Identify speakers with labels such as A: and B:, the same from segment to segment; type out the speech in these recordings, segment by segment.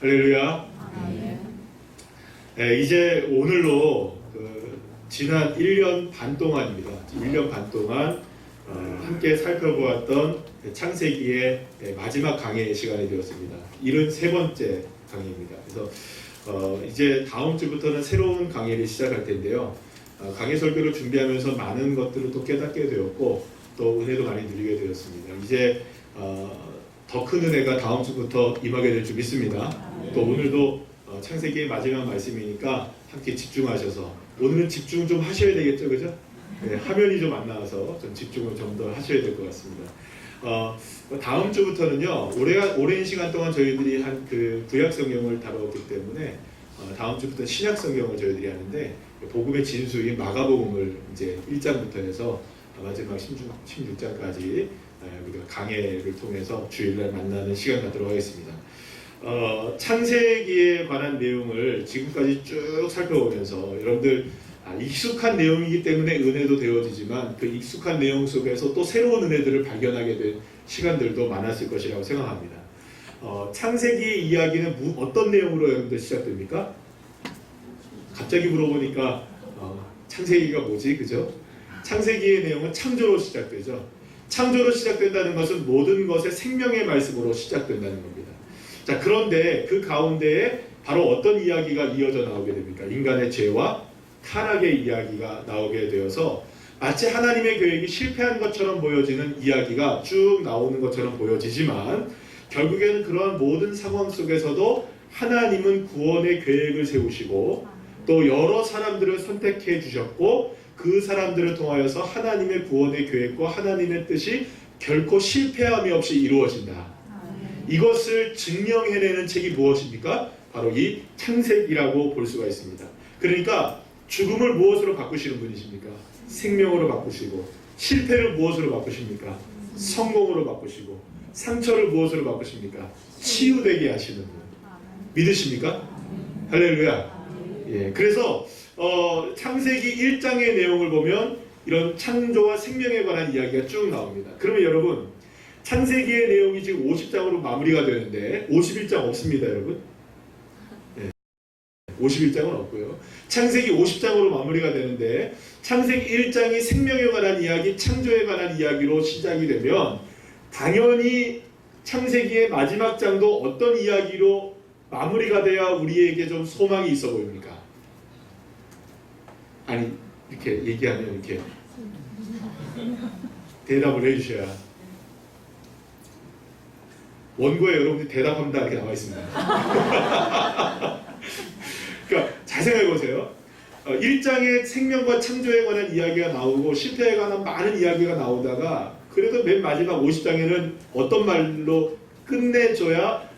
A: 할렐루야. 네, 이제 오늘로 지난 1년 반 동안입니다. 1년 반 동안 함께 살펴보았던 창세기의 마지막 강의 시간이 되었습니다. 73번째 강의입니다. 그래서 이제 다음 주부터는 새로운 강의를 시작할 텐데요. 강의 설교를 준비하면서 많은 것들을 또 깨닫게 되었고 또 은혜도 많이 누리게 되었습니다. 이제 더 큰 은혜가 다음 주부터 임하게 될 줄 믿습니다. 또 오늘도 창세기의 마지막 말씀이니까 함께 집중하셔서 오늘은 집중 좀 하셔야 되겠죠, 그죠? 네, 화면이 좀 안 나와서 좀 집중을 좀 더 하셔야 될 것 같습니다. 다음 주부터는요, 오랜 시간 동안 저희들이 한 그 구약 성경을 다뤘기 때문에 다음 주부터 신약 성경을 저희들이 하는데 복음의 진수인 마가복음을 이제 1장부터 해서 마지막 16장까지 우리가 강해를 통해서 주일날 만나는 시간 갖도록 하겠습니다. 창세기에 관한 내용을 지금까지 쭉 살펴보면서 여러분들 익숙한 내용이기 때문에 은혜도 되어지지만 그 익숙한 내용 속에서 또 새로운 은혜들을 발견하게 된 시간들도 많았을 것이라고 생각합니다. 창세기 이야기는 어떤 내용으로 여러분들 시작됩니까? 갑자기 물어보니까 창세기가 뭐지? 그죠? 창세기의 내용은 창조로 시작되죠. 창조로 시작된다는 것은 모든 것의 생명의 말씀으로 시작된다는 겁니다. 자, 그런데 그 가운데에 바로 어떤 이야기가 이어져 나오게 됩니까? 인간의 죄와 타락의 이야기가 나오게 되어서 마치 하나님의 계획이 실패한 것처럼 보여지는 이야기가 쭉 나오는 것처럼 보여지지만 결국에는 그러한 모든 상황 속에서도 하나님은 구원의 계획을 세우시고 또 여러 사람들을 선택해 주셨고 그 사람들을 통하여서 하나님의 구원의 계획과 하나님의 뜻이 결코 실패함이 없이 이루어진다. 이것을 증명해내는 책이 무엇입니까? 바로 이 창세기라고 볼 수가 있습니다. 그러니까 죽음을 무엇으로 바꾸시는 분이십니까? 생명으로 바꾸시고, 실패를 무엇으로 바꾸십니까? 성공으로 바꾸시고, 상처를 무엇으로 바꾸십니까? 치유되게 하시는 분. 믿으십니까? 할렐루야. 예, 그래서 창세기 1장의 내용을 보면 이런 창조와 생명에 관한 이야기가 쭉 나옵니다. 그러면 여러분, 창세기의 내용이 지금 50장으로 마무리가 되는데 51장 없습니다, 여러분. 네. 51장은 없고요. 창세기 50장으로 마무리가 되는데 창세기 1장이 생명에 관한 이야기, 창조에 관한 이야기로 시작이 되면 당연히 창세기의 마지막 장도 어떤 이야기로 마무리가 돼야 우리에게 좀 소망이 있어 보입니까? 아니, 이렇게 얘기하면 이렇게 대답을 해주셔야. 원고에 여러분들이 대답합니다 이렇게 나와 있습니다. 그러니까 잘 생각해 보세요. 1장에 생명과 창조에 관한 이야기가 나오고 실패에 관한 많은 이야기가 나오다가 그래도 맨 마지막 50장에는 어떤 말로 끝내줘야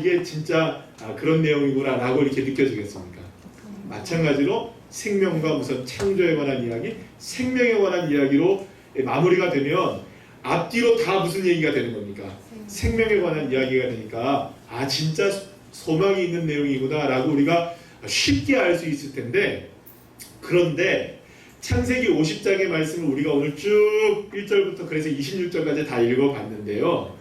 A: 이게 진짜 그런 내용이구나 라고 이렇게 느껴지겠습니까? 마찬가지로 생명과 무슨 창조에 관한 이야기, 생명에 관한 이야기로 마무리가 되면 앞뒤로 다 무슨 얘기가 되는 겁니까? 생명에 관한 이야기가 되니까 진짜 소망이 있는 내용이구나 라고 우리가 쉽게 알 수 있을 텐데, 그런데 창세기 50장의 말씀을 우리가 오늘 쭉 1절부터 그래서 26절까지 다 읽어봤는데요.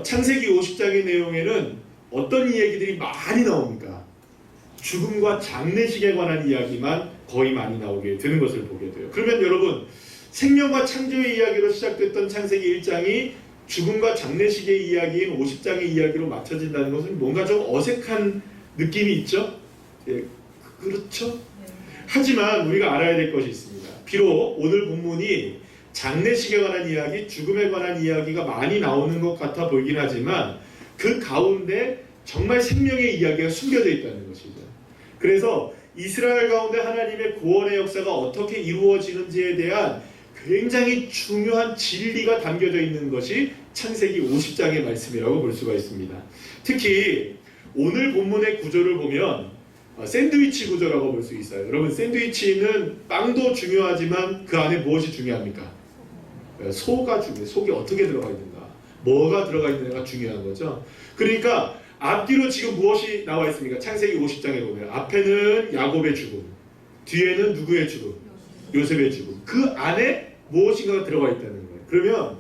A: 창세기 50장의 내용에는 어떤 이야기들이 많이 나옵니까? 죽음과 장례식에 관한 이야기만 거의 많이 나오게 되는 것을 보게 돼요. 그러면 여러분, 생명과 창조의 이야기로 시작됐던 창세기 1장이 죽음과 장례식의 이야기인 50장의 이야기로 맞춰진다는 것은 뭔가 좀 어색한 느낌이 있죠? 예, 그렇죠? 네. 하지만 우리가 알아야 될 것이 있습니다. 비록 오늘 본문이 장례식에 관한 이야기, 죽음에 관한 이야기가 많이 나오는 것 같아 보이긴 하지만 그 가운데 정말 생명의 이야기가 숨겨져 있다는 것이죠. 그래서 이스라엘 가운데 하나님의 구원의 역사가 어떻게 이루어지는지에 대한 굉장히 중요한 진리가 담겨져 있는 것이 창세기 50장의 말씀이라고 볼 수가 있습니다. 특히 오늘 본문의 구조를 보면 샌드위치 구조라고 볼 수 있어요. 여러분, 샌드위치는 빵도 중요하지만 그 안에 무엇이 중요합니까? 소가 중요해요. 속이 어떻게 들어가 있는가, 뭐가 들어가 있는가가 중요한 거죠. 그러니까 앞뒤로 지금 무엇이 나와 있습니까? 창세기 50장에 보면 앞에는 야곱의 죽음, 뒤에는 누구의 죽음? 요셉의 죽음. 그 안에 무엇인가가 들어가 있다는 거예요. 그러면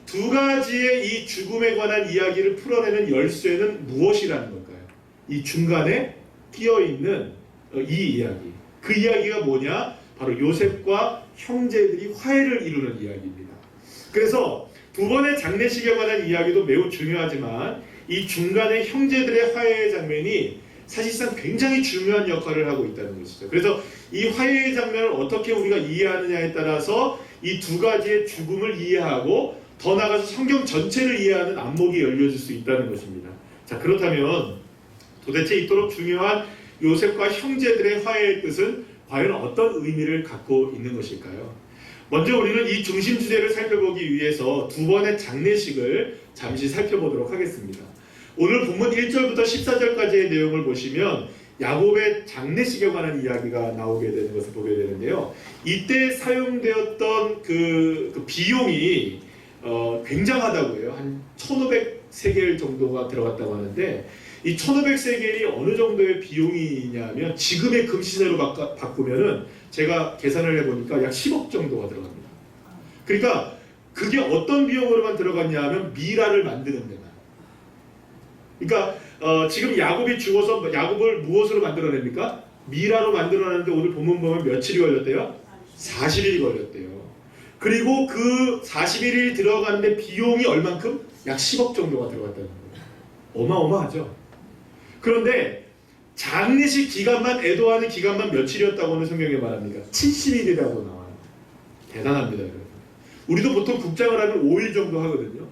A: 두 가지의 이 죽음에 관한 이야기를 풀어내는 열쇠는 무엇이라는 걸까요? 이 중간에 끼어 있는 이 이야기. 그 이야기가 뭐냐? 바로 요셉과 형제들이 화해를 이루는 이야기입니다. 그래서 두 번의 장례식에 관한 이야기도 매우 중요하지만 이 중간에 형제들의 화해의 장면이 사실상 굉장히 중요한 역할을 하고 있다는 것이죠. 그래서 이 화해의 장면을 어떻게 우리가 이해하느냐에 따라서 이 두 가지의 죽음을 이해하고 더 나아가서 성경 전체를 이해하는 안목이 열려질 수 있다는 것입니다. 자, 그렇다면 도대체 이토록 중요한 요셉과 형제들의 화해의 뜻은 과연 어떤 의미를 갖고 있는 것일까요? 먼저 우리는 이 중심 주제를 살펴보기 위해서 두 번의 장례식을 잠시 살펴보도록 하겠습니다. 오늘 본문 1절부터 14절까지의 내용을 보시면 야곱의 장례식에 관한 이야기가 나오게 되는 것을 보게 되는데요. 이때 사용되었던 그 비용이 굉장하다고 해요. 한 1500세겔 정도가 들어갔다고 하는데 이 1500세겔이 어느 정도의 비용이냐면 지금의 금시세로 바꾸면은 제가 계산을 해보니까 약 10억 정도가 들어갑니다. 그러니까 그게 어떤 비용으로만 들어갔냐 하면 미라를 만드는 데만. 그러니까 지금 야곱이 죽어서 야곱을 무엇으로 만들어냅니까? 미라로 만들어내는데 오늘 본문 보면 며칠이 걸렸대요? 40일이 걸렸대요. 그리고 그 41일이 들어가는데 비용이 얼만큼? 약 10억 정도가 들어갔다는 거예요. 어마어마하죠. 그런데 장례식 기간만 애도하는 기간만 며칠이었다고는 성경에 말합니다. 70일이라고 나와요. 대단합니다, 여러분. 우리도 보통 국장을 하면 5일 정도 하거든요.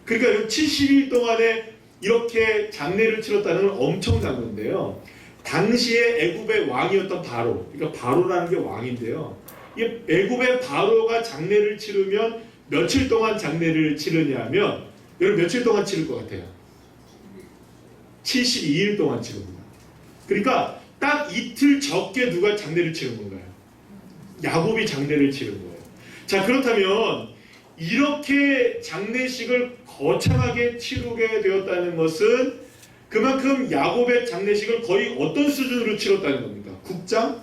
A: 그러니까 70일 동안에 이렇게 장례를 치렀다는 건 엄청난 건데요. 당시에 애굽의 왕이었던 바로, 그러니까 바로라는 게 왕인데요. 이 애굽의 바로가 장례를 치르면 며칠 동안 장례를 치르냐면 여러분 며칠 동안 치를 것 같아요? 72일 동안 치릅니다. 그러니까 딱 이틀 적게 누가 장례를 치른 건가요? 야곱이 장례를 치른 거예요. 자, 그렇다면 이렇게 장례식을 거창하게 치르게 되었다는 것은 그만큼 야곱의 장례식을 거의 어떤 수준으로 치렀다는 겁니까? 국장?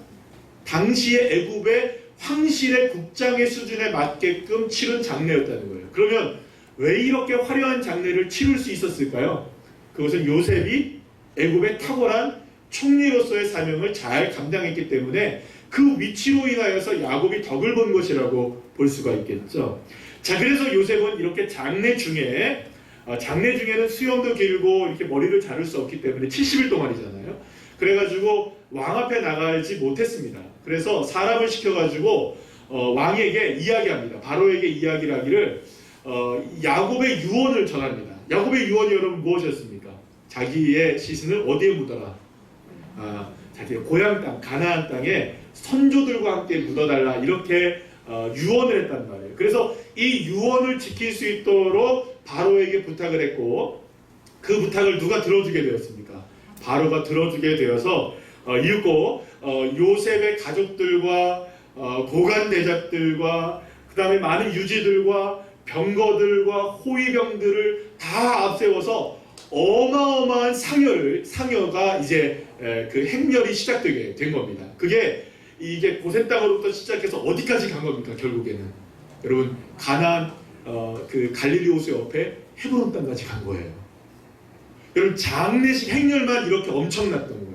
A: 당시의 애굽의 황실의 국장의 수준에 맞게끔 치른 장례였다는 거예요. 그러면 왜 이렇게 화려한 장례를 치를 수 있었을까요? 그것은 요셉이 애굽의 탁월한 총리로서의 사명을 잘 감당했기 때문에 그 위치로 인하여서 야곱이 덕을 본 것이라고 볼 수가 있겠죠. 자, 그래서 요셉은 이렇게 장례 중에는 수염도 길고 이렇게 머리를 자를 수 없기 때문에 70일 동안이잖아요. 그래가지고 왕 앞에 나가지 못했습니다. 그래서 사람을 시켜가지고 왕에게 이야기합니다. 바로에게 이야기를 하기를 야곱의 유언을 전합니다. 야곱의 유언이 여러분 무엇이었습니까? 자기의 시신을 어디에 묻어라? 자기의 고향 땅, 가나안 땅에 선조들과 함께 묻어달라, 이렇게 유언을 했단 말이에요. 그래서 이 유언을 지킬 수 있도록 바로에게 부탁을 했고, 그 부탁을 누가 들어주게 되었습니까? 바로가 들어주게 되어서 읽고 요셉의 가족들과 고관 대작들과 그 다음에 많은 유지들과 병거들과 호위병들을 다 앞세워서 어마어마한 상여가 이제 그 행렬이 시작되게 된 겁니다. 이게 고센 땅으로부터 시작해서 어디까지 간 겁니까? 결국에는 여러분 가나안 그 갈릴리 호수 옆에 헤브론 땅까지 간 거예요. 여러분 장례식 행렬만 이렇게 엄청났던 거예요.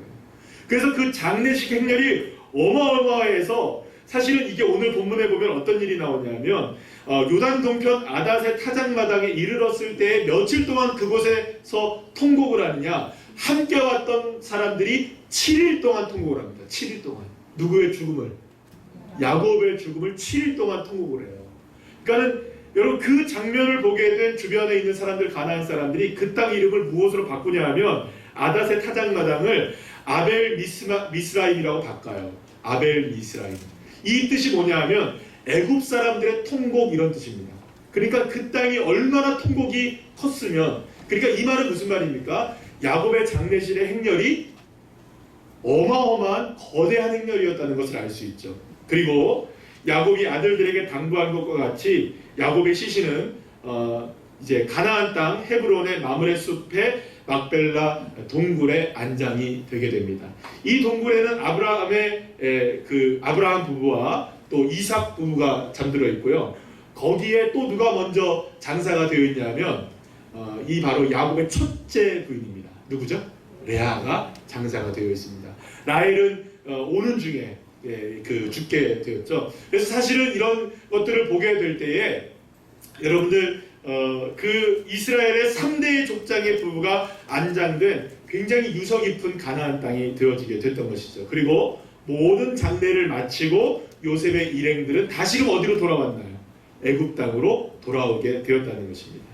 A: 그래서 그 장례식 행렬이 어마어마해서 사실은 이게 오늘 본문에 보면 어떤 일이 나오냐면 요단 동편 아닷의 타작마당에 이르렀을 때 며칠 동안 그곳에서 통곡을 하느냐, 함께 왔던 사람들이 7일 동안 통곡을 합니다. 7일 동안. 누구의 죽음을? 야곱의 죽음을 7일 동안 통곡을 해요. 그러니까는 여러분 그 장면을 보게 된 주변에 있는 사람들, 가나안 사람들이 그 땅 이름을 무엇으로 바꾸냐 하면 아닷의 타작마당을 아벨 미스라임이라고 바꿔요. 아벨 미스라임. 이 뜻이 뭐냐 하면 애굽 사람들의 통곡, 이런 뜻입니다. 그러니까 그 땅이 얼마나 통곡이 컸으면, 그러니까 이 말은 무슨 말입니까? 야곱의 장례식의 행렬이 어마어마한 거대한 행렬이었다는 것을 알 수 있죠. 그리고 야곱이 아들들에게 당부한 것과 같이 야곱의 시신은 이제 가나안 땅 헤브론의 마므레 숲의 막벨라 동굴에 안장이 되게 됩니다. 이 동굴에는 아브라함 부부와 또 이삭 부부가 잠들어 있고요. 거기에 또 누가 먼저 장사가 되어 있냐면 이 바로 야곱의 첫째 부인입니다. 누구죠? 레아가 장사가 되어 있습니다. 라헬은 오는 중에 죽게 되었죠. 그래서 사실은 이런 것들을 보게 될 때에 여러분들 그 이스라엘의 3대 족장의 부부가 안장된 굉장히 유서 깊은 가나안 땅이 되어지게 됐던 것이죠. 그리고 모든 장례를 마치고 요셉의 일행들은 다시금 어디로 돌아왔나요? 애굽 땅으로 돌아오게 되었다는 것입니다.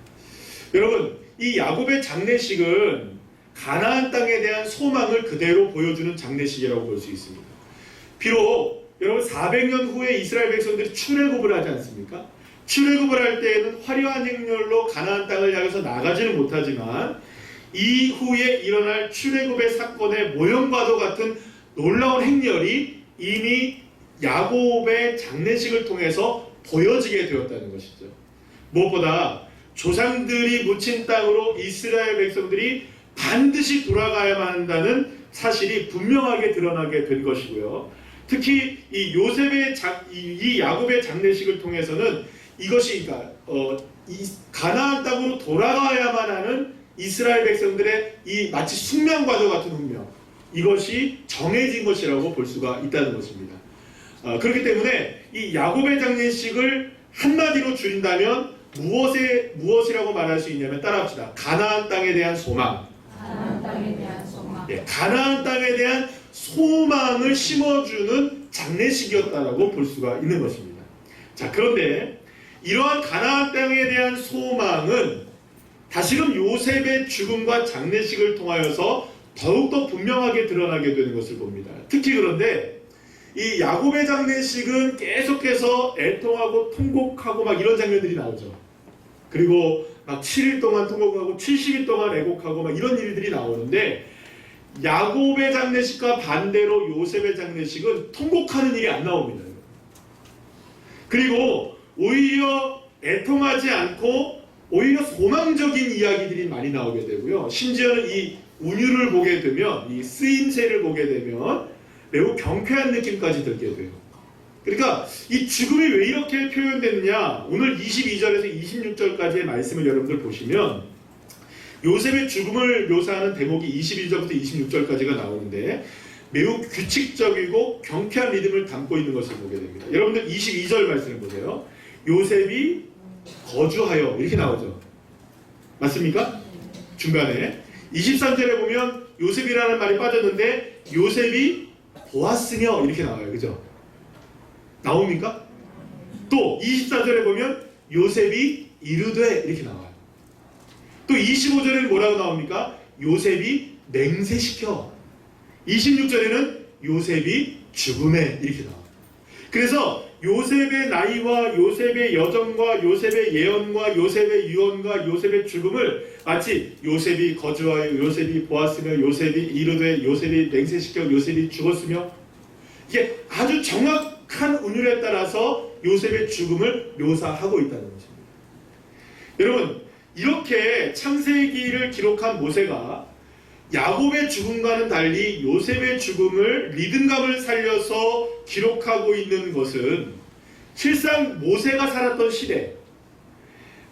A: 여러분, 이 야곱의 장례식은 가나안 땅에 대한 소망을 그대로 보여주는 장례식이라고 볼 수 있습니다. 비록 여러분 400년 후에 이스라엘 백성들이 출애굽을 하지 않습니까? 출애굽을 할 때에는 화려한 행렬로 가나안 땅을 향해서 나가지는 못하지만 이후에 일어날 출애굽의 사건의 모형과도 같은 놀라운 행렬이 이미 야곱의 장례식을 통해서 보여지게 되었다는 것이죠. 무엇보다 조상들이 묻힌 땅으로 이스라엘 백성들이 반드시 돌아가야만 한다는 사실이 분명하게 드러나게 된 것이고요. 특히 이 야곱의 장례식을 통해서는 이것이 이 가나안 땅으로 돌아가야만 하는 이스라엘 백성들의 이 마치 숙명과도 같은 운명, 이것이 정해진 것이라고 볼 수가 있다는 것입니다. 그렇기 때문에 이 야곱의 장례식을 한마디로 줄인다면 무엇이라고 말할 수 있냐면 따라합시다. 가나안 땅에 대한 소망.
B: 가나안 땅에 대한 소망.
A: 네, 가나안 땅에 대한 소망을 심어주는 장례식이었다라고 볼 수가 있는 것입니다. 자, 그런데 이러한 가나안 땅에 대한 소망은 다시금 요셉의 죽음과 장례식을 통하여서 더욱더 분명하게 드러나게 되는 것을 봅니다. 특히 그런데 이 야곱의 장례식은 계속해서 애통하고 통곡하고 막 이런 장면들이 나오죠. 그리고 막 7일 동안 통곡하고 70일 동안 애곡하고 막 이런 일들이 나오는데, 야곱의 장례식과 반대로 요셉의 장례식은 통곡하는 일이 안 나옵니다. 그리고 오히려 애통하지 않고 오히려 소망적인 이야기들이 많이 나오게 되고요. 심지어는 이 운율을 보게 되면, 이 쓰임새를 보게 되면 매우 경쾌한 느낌까지 들게 돼요. 그러니까 이 죽음이 왜 이렇게 표현됐느냐, 오늘 22절에서 26절까지의 말씀을 여러분들 보시면 요셉의 죽음을 묘사하는 대목이 21절부터 26절까지가 나오는데 매우 규칙적이고 경쾌한 리듬을 담고 있는 것을 보게 됩니다. 여러분들 22절 말씀을 보세요. 요셉이 거주하여 이렇게 나오죠. 맞습니까? 중간에 23절에 보면 요셉이라는 말이 빠졌는데 요셉이 보았으며 이렇게 나와요. 그죠? 나옵니까? 또 24절에 보면 요셉이 이르되 이렇게 나와요. 또 25절에는 뭐라고 나옵니까? 요셉이 맹세시켜. 26절에는 요셉이 죽음에 이렇게 나와요. 그래서 요셉의 나이와 요셉의 여정과 요셉의 예언과 요셉의 유언과 요셉의 죽음을 마치 요셉이 거주하여 요셉이 보았으며 요셉이 이르되 요셉이 맹세시켜 요셉이 죽었으며, 이게 아주 정확한 운율에 따라서 요셉의 죽음을 묘사하고 있다는 것입니다. 여러분, 이렇게 창세기를 기록한 모세가 야곱의 죽음과는 달리 요셉의 죽음을 리듬감을 살려서 기록하고 있는 것은 실상 모세가 살았던 시대,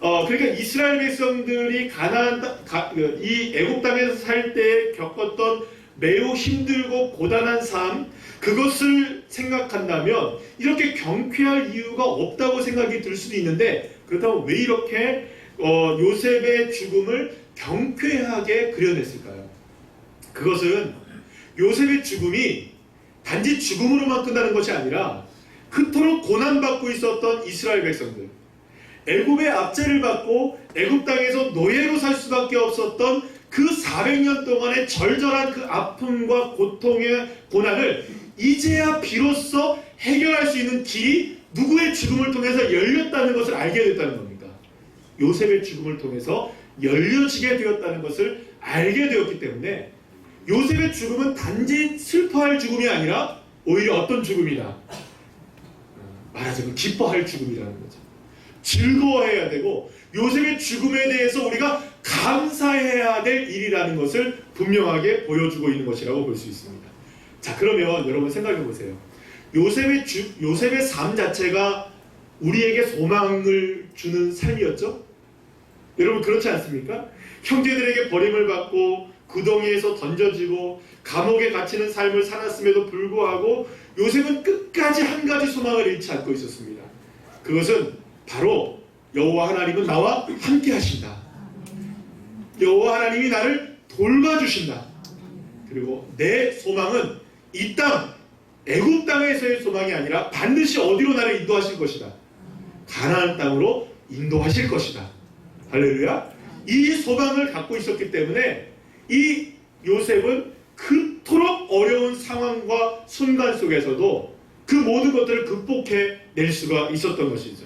A: 그러니까 이스라엘 백성들이 이 애굽 땅에서 살 때 겪었던 매우 힘들고 고단한 삶, 그것을 생각한다면 이렇게 경쾌할 이유가 없다고 생각이 들 수도 있는데, 그렇다면 왜 이렇게 요셉의 죽음을 경쾌하게 그려냈을까요? 그것은 요셉의 죽음이 단지 죽음으로만 끝나는 것이 아니라 그토록 고난받고 있었던 이스라엘 백성들, 애굽의 압제를 받고 애굽 땅에서 노예로 살 수밖에 없었던 그 400년 동안의 절절한 그 아픔과 고통의 고난을 이제야 비로소 해결할 수 있는 길이 누구의 죽음을 통해서 열렸다는 것을 알게 됐다는 겁니다. 요셉의 죽음을 통해서 열려지게 되었다는 것을 알게 되었기 때문에 요셉의 죽음은 단지 슬퍼할 죽음이 아니라 오히려 어떤 죽음이다? 말하자면 기뻐할 죽음이라는 거죠. 즐거워해야 되고 요셉의 죽음에 대해서 우리가 감사해야 될 일이라는 것을 분명하게 보여주고 있는 것이라고 볼 수 있습니다. 자, 그러면 여러분 생각해 보세요. 요셉의 삶 자체가 우리에게 소망을 주는 삶이었죠? 여러분 그렇지 않습니까? 형제들에게 버림을 받고 구덩이에서 던져지고 감옥에 갇히는 삶을 살았음에도 불구하고 요셉은 끝까지 한 가지 소망을 잃지 않고 있었습니다. 그것은 바로 여호와 하나님은 나와 함께 하신다. 여호와 하나님이 나를 돌봐주신다. 그리고 내 소망은 이 땅, 애굽 땅에서의 소망이 아니라 반드시 어디로 나를 인도하실 것이다. 가나안 땅으로 인도하실 것이다. 할렐루야. 이 소망을 갖고 있었기 때문에 이 요셉은 그토록 어려운 상황과 순간 속에서도 그 모든 것들을 극복해낼 수가 있었던 것이죠.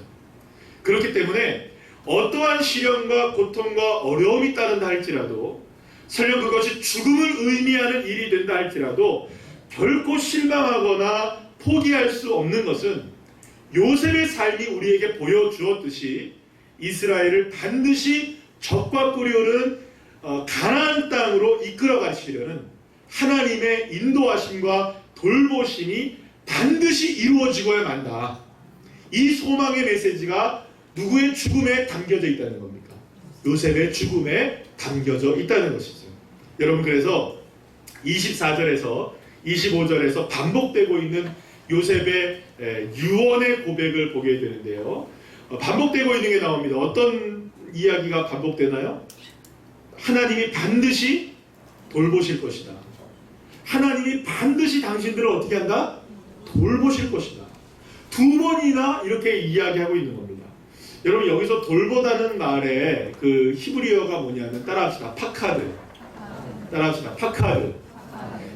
A: 그렇기 때문에 어떠한 시련과 고통과 어려움이 따른다 할지라도, 설령 그것이 죽음을 의미하는 일이 된다 할지라도 결코 실망하거나 포기할 수 없는 것은 요셉의 삶이 우리에게 보여주었듯이 이스라엘을 반드시 적과 꿀이 흐르는 가나안 땅으로 이끌어 가시려는 하나님의 인도하심과 돌보심이 반드시 이루어지고야 만다. 이 소망의 메시지가 누구의 죽음에 담겨져 있다는 겁니까? 요셉의 죽음에 담겨져 있다는 것이죠. 여러분, 그래서 24절에서 25절에서 반복되고 있는 요셉의 유언의 고백을 보게 되는데요. 반복되고 있는 게 나옵니다. 어떤 이야기가 반복되나요? 하나님이 반드시 돌보실 것이다. 하나님이 반드시 당신들을 어떻게 한다? 돌보실 것이다. 두 번이나 이렇게 이야기하고 있는 겁니다. 여러분, 여기서 돌보다는 말에 그 히브리어가 뭐냐면, 따라합시다. 파카드. 따라합시다. 파카드.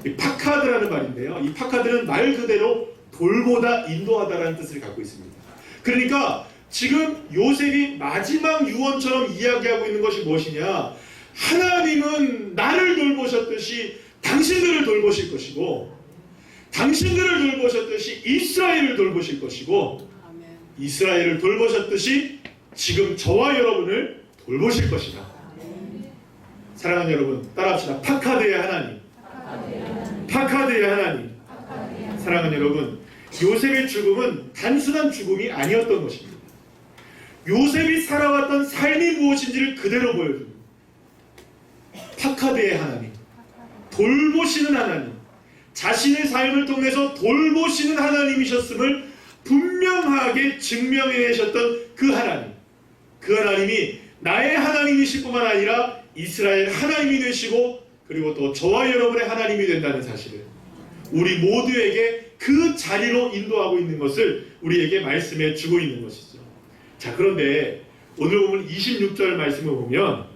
A: 이 파카드라는 말인데요. 이 파카드는 말 그대로 돌보다, 인도하다라는 뜻을 갖고 있습니다. 그러니까 지금 요셉이 마지막 유언처럼 이야기하고 있는 것이 무엇이냐? 하나님은 나를 돌보셨듯이 당신들을 돌보실 것이고, 당신들을 돌보셨듯이 이스라엘을 돌보실 것이고, 이스라엘을 돌보셨듯이 지금 저와 여러분을 돌보실 것이다. 사랑하는 여러분, 따라합시다. 파카드의 하나님. 파카드의 하나님. 사랑하는 여러분, 요셉의 죽음은 단순한 죽음이 아니었던 것입니다. 요셉이 살아왔던 삶이 무엇인지를 그대로 보여줍니다. 파카드의 하나님, 돌보시는 하나님, 자신의 삶을 통해서 돌보시는 하나님이셨음을 분명하게 증명해내셨던 그 하나님, 그 하나님이 나의 하나님이실 뿐만 아니라 이스라엘 하나님이 되시고, 그리고 또 저와 여러분의 하나님이 된다는 사실을 우리 모두에게 그 자리로 인도하고 있는 것을 우리에게 말씀해 주고 있는 것이죠. 자, 그런데 오늘 보면 26절 말씀을 보면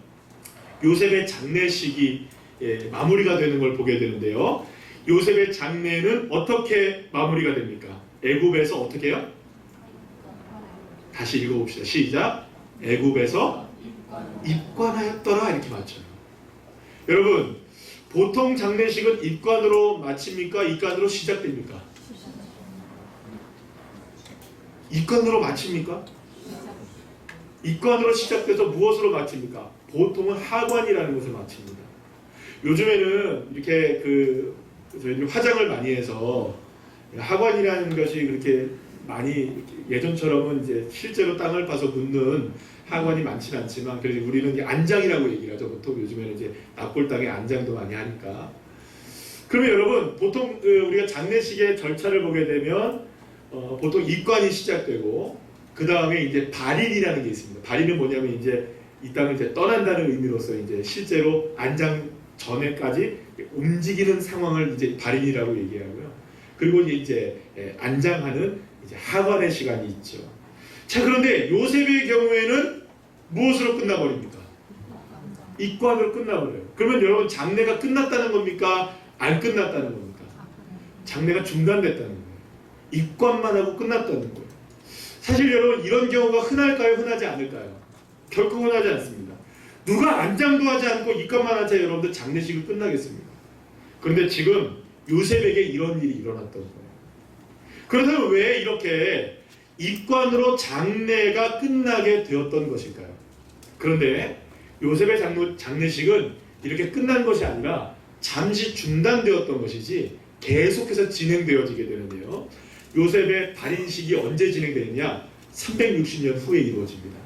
A: 요셉의 장례식이 마무리가 되는 걸 보게 되는데요. 요셉의 장례는 어떻게 마무리가 됩니까? 애굽에서 어떻게 해요? 다시 읽어봅시다. 시작. 애굽에서 입관하였더라, 이렇게 맞춰요. 여러분, 보통 장례식은 입관으로 마칩니까? 입관으로 시작됩니까? 입관으로 마칩니까? 입관으로 시작돼서 무엇으로 마칩니까? 보통은 하관이라는 것을 마칩니다. 요즘에는 이렇게 저희들이 화장을 많이 해서 하관이라는 것이 그렇게 많이 예전처럼은 이제 실제로 땅을 파서 묻는 하관이 많지는 않지만, 그래서 우리는 이제 안장이라고 얘기를 하죠. 보통 요즘에는 이제 납골 땅에 안장도 많이 하니까. 그러면 여러분, 보통 우리가 장례식의 절차를 보게 되면 보통 입관이 시작되고, 그 다음에 이제 발인이라는 게 있습니다. 발인은 뭐냐면 이제 이 땅을 이제 떠난다는 의미로서 이제 실제로 안장 전에까지 움직이는 상황을 이제 발인이라고 얘기하고요. 그리고 이제 안장하는 이제 하관의 시간이 있죠. 자, 그런데 요셉의 경우에는 무엇으로 끝나버립니까? 입관으로 끝나버려요. 그러면 여러분, 장례가 끝났다는 겁니까? 안 끝났다는 겁니까? 장례가 중단됐다는 거예요. 입관만 하고 끝났다는 거예요. 사실 여러분, 이런 경우가 흔할까요? 흔하지 않을까요? 결코 흔하지 않습니다. 누가 안장도 하지 않고 입관만 하자 여러분들 장례식을 끝나겠습니까? 그런데 지금 요셉에게 이런 일이 일어났던 거예요. 그렇다면 왜 이렇게 입관으로 장례가 끝나게 되었던 것일까요? 그런데 요셉의 장례식은 이렇게 끝난 것이 아니라 잠시 중단되었던 것이지 계속해서 진행되어지게 되는데요. 요셉의 발인식이 언제 진행되느냐? 360년 후에 이루어집니다.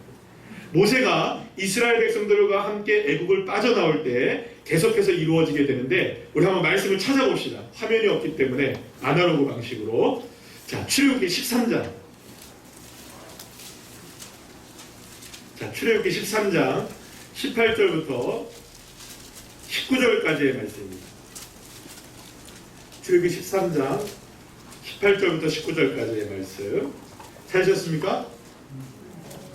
A: 모세가 이스라엘 백성들과 함께 애국을 빠져나올 때 계속해서 이루어지게 되는데, 우리 한번 말씀을 찾아봅시다. 화면이 없기 때문에 아날로그 방식으로. 자, 출애굽기 13장. 자, 출애굽기 13장 18절부터 19절까지의 말씀입니다. 출애굽기 13장 18절부터 19절까지의 말씀. 찾으셨습니까?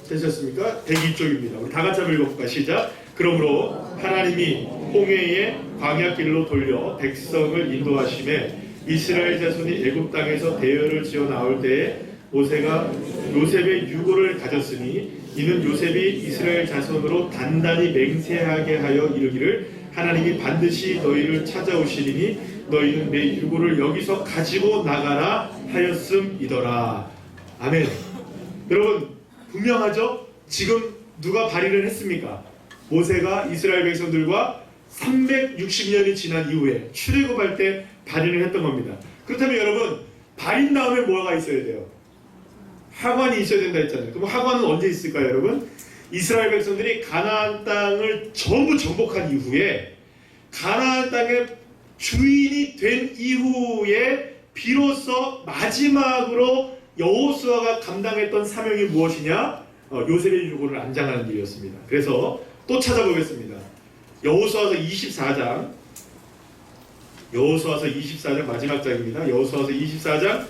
A: 찾으셨습니까? 102쪽입니다. 우리 다 같이 한번 읽어볼까? 시작. 그러므로 하나님이 홍해의 광야길로 돌려 백성을 인도하심에 이스라엘 자손이 애굽 땅에서 대열을 지어 나올 때에 모세가 요셉의 유고를 가졌으니 이는 요셉이 이스라엘 자손으로 단단히 맹세하게 하여 이르기를 하나님이 반드시 너희를 찾아오시리니 너희는 내 유고를 여기서 가지고 나가라 하였음이더라. 아멘. 여러분 분명하죠? 지금 누가 발의를 했습니까? 모세가 이스라엘 백성들과 360년이 지난 이후에 출애굽할 때 발의를 했던 겁니다. 그렇다면 여러분 발인 다음에 뭐가 있어야 돼요? 하관이 있어야 된다 했잖아요. 그럼 하관은 언제 있을까요, 여러분? 이스라엘 백성들이 가나안 땅을 전부 정복한 이후에 가나안 땅의 주인이 된 이후에 비로소 마지막으로 여호수아가 감당했던 사명이 무엇이냐? 요셉의 유고를 안장하는 일이었습니다. 그래서 또 찾아보겠습니다. 여호수아서 24장, 여호수아서 24장 마지막 장입니다. 여호수아서 24장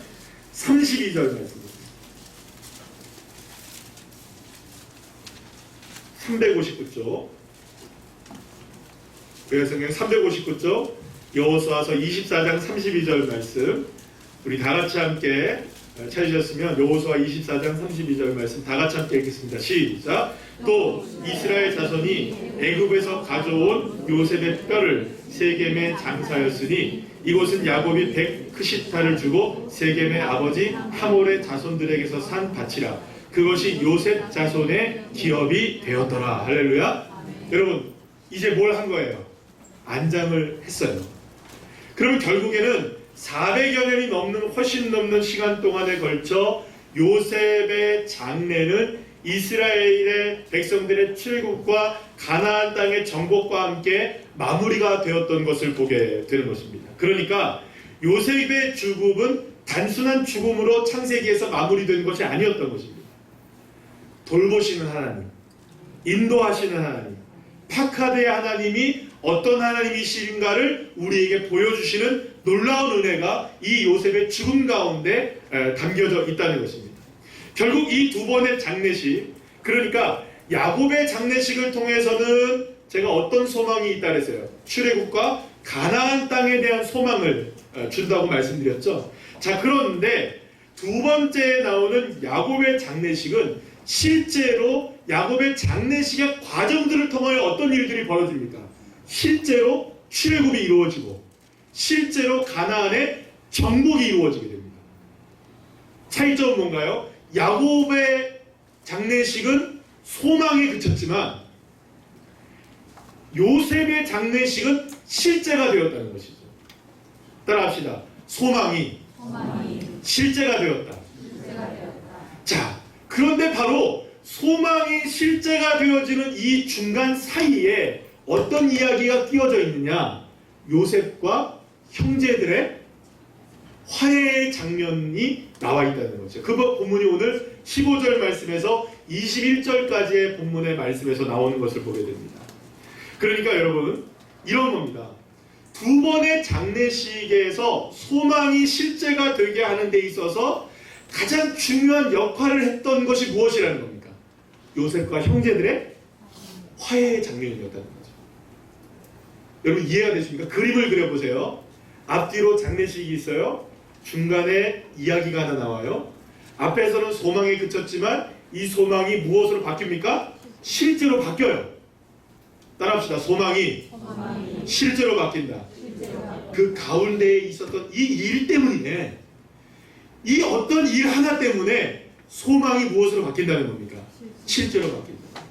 A: 32절 말씀입니다. 359쪽, 구약성경 359쪽, 여호수아서 24장 32절 말씀. 우리 다 같이 함께 찾으셨으면 여호수아 24장 32절 말씀 다 같이 함께 읽겠습니다. 시작. 또 이스라엘 자손이 애굽에서 가져온 요셉의 뼈를 세겜에 장사였으니 이곳은 야곱이 100크시타를 주고 세겜의 아버지 하몰의 자손들에게서 산 밭이라. 그것이 요셉 자손의 기업이 되었더라. 할렐루야. 여러분 이제 뭘 한 거예요? 안장을 했어요. 그러면 결국에는 400여 년이 넘는 훨씬 넘는 시간 동안에 걸쳐 요셉의 장래는 이스라엘의 백성들의 출국과 가나안 땅의 정복과 함께 마무리가 되었던 것을 보게 되는 것입니다. 그러니까 요셉의 죽음은 단순한 죽음으로 창세기에서 마무리된 것이 아니었던 것입니다. 돌보시는 하나님, 인도하시는 하나님, 파카드의 하나님이 어떤 하나님이신가를 우리에게 보여주시는 놀라운 은혜가 이 요셉의 죽음 가운데 담겨져 있다는 것입니다. 결국 이 두 번의 장례식, 그러니까 야곱의 장례식을 통해서는 제가 어떤 소망이 있다 그랬어요? 출애굽과 가나안 땅에 대한 소망을 준다고 말씀드렸죠. 자, 그런데 두 번째에 나오는 야곱의 장례식은 실제로 야곱의 장례식의 과정들을 통하여 어떤 일들이 벌어집니까? 실제로 출애굽이 이루어지고 실제로 가나안의 정복이 이루어지게 됩니다. 차이점은 뭔가요? 야곱의 장례식은 소망에 그쳤지만 요셉의 장례식은 실제가 되었다는 것이죠. 따라합시다. 소망이 실제가 되었다. 자, 그런데 바로 소망이 실제가 되어지는 이 중간 사이에 어떤 이야기가 끼워져 있느냐? 요셉과 형제들의 화해의 장면이 나와 있다는 거죠. 그 본문이 오늘 15절 말씀에서 21절까지의 본문의 말씀에서 나오는 것을 보게 됩니다. 그러니까 여러분 이런 겁니다. 두 번의 장례식에서 소망이 실제가 되게 하는 데 있어서 가장 중요한 역할을 했던 것이 무엇이라는 겁니까? 요셉과 형제들의 화해의 장면이었다는 거죠. 여러분 이해가 되십니까? 그림을 그려보세요. 앞뒤로 장례식이 있어요. 중간에 이야기가 하나 나와요. 앞에서는 소망에 그쳤지만 이 소망이 무엇으로 바뀝니까? 실제로 바뀌어요. 따라합시다. 소망이 실제로 바뀐다. 그 가운데에 있었던 이 일 때문이네. 이 어떤 일 하나 때문에 소망이 무엇으로 바뀐다는 겁니까? 실제로 바뀐다.